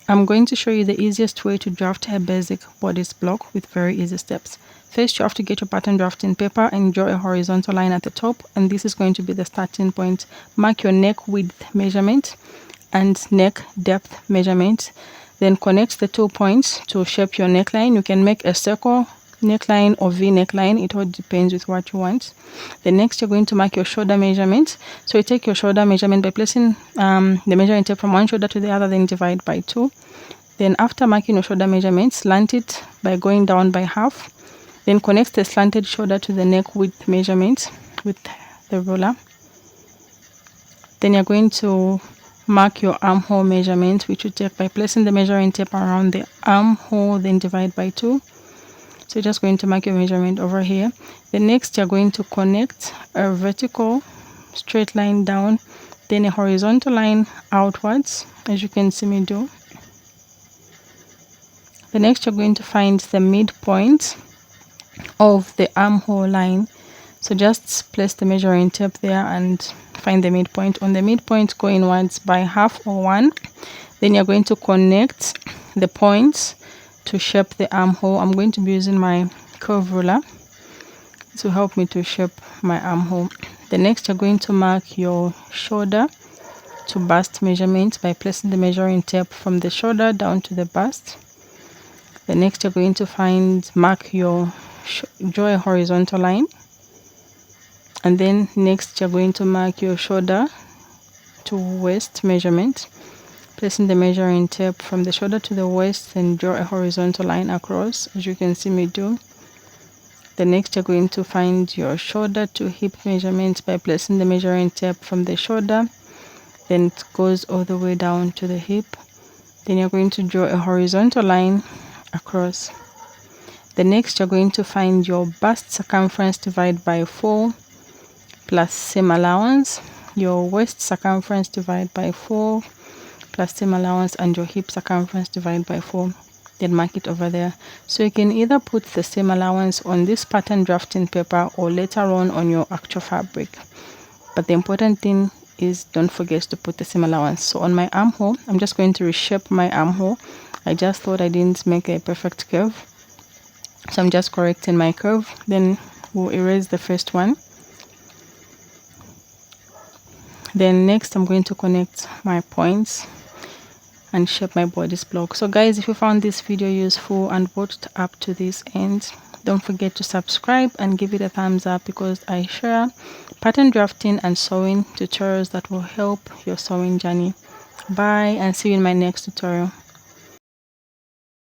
I'm going to show you the easiest way to draft a basic bodice block with very easy steps. First, you have to get your pattern drafting paper and draw a horizontal line at the top, and this is going to be the starting point. Mark your neck width measurement and neck depth measurement. Then connect the 2 points to shape your neckline. You can make a circle neckline or V neckline. It all depends with what you want. Then next, you're going to mark your shoulder measurement. So you take your shoulder measurement by placing the measuring tape from one shoulder to the other, then divide by 2. Then after marking your shoulder measurement, slant it by going down by half. Then connect the slanted shoulder to the neck width measurement with the ruler. Then you're going to mark your armhole measurement, which you take by placing the measuring tape around the armhole, then divide by 2. So you're just going to mark your measurement over here. Then next, you're going to connect a vertical straight line down, then a horizontal line outwards, as you can see me do. The next, you're going to find the midpoint of the armhole line. So just place the measuring tape there and find the midpoint. On the midpoint, go inwards by half or 1. Then you're going to connect the points to shape the armhole. I'm going to be using my curve ruler to help me to shape my armhole. The next, you're going to mark your shoulder to bust measurement by placing the measuring tape from the shoulder down to the bust. The next, you're going to mark your draw a horizontal line, and then next you're going to mark your shoulder to waist measurement, placing the measuring tape from the shoulder to the waist and draw a horizontal line across, as you can see me do. The next, you're going to find your shoulder to hip measurement by placing the measuring tape from the shoulder, then it goes all the way down to the hip. Then you're going to draw a horizontal line across. The next, you're going to find your bust circumference divided by 4 plus seam allowance, your waist circumference divided by 4 plus seam allowance, and your hip circumference divided by 4. Then mark it over there. So you can either put the seam allowance on this pattern drafting paper or later on your actual fabric. But the important thing is don't forget to put the seam allowance. So on my armhole, I'm just going to reshape my armhole. I just thought I didn't make a perfect curve, so I'm just correcting my curve. Then we'll erase the first one. Then next, I'm going to connect my points and shape my bodice block. So guys, if you found this video useful and watched up to this end, don't forget to subscribe and give it a thumbs up, because I share pattern drafting and sewing tutorials that will help your sewing journey. Bye, and see you in my next tutorial.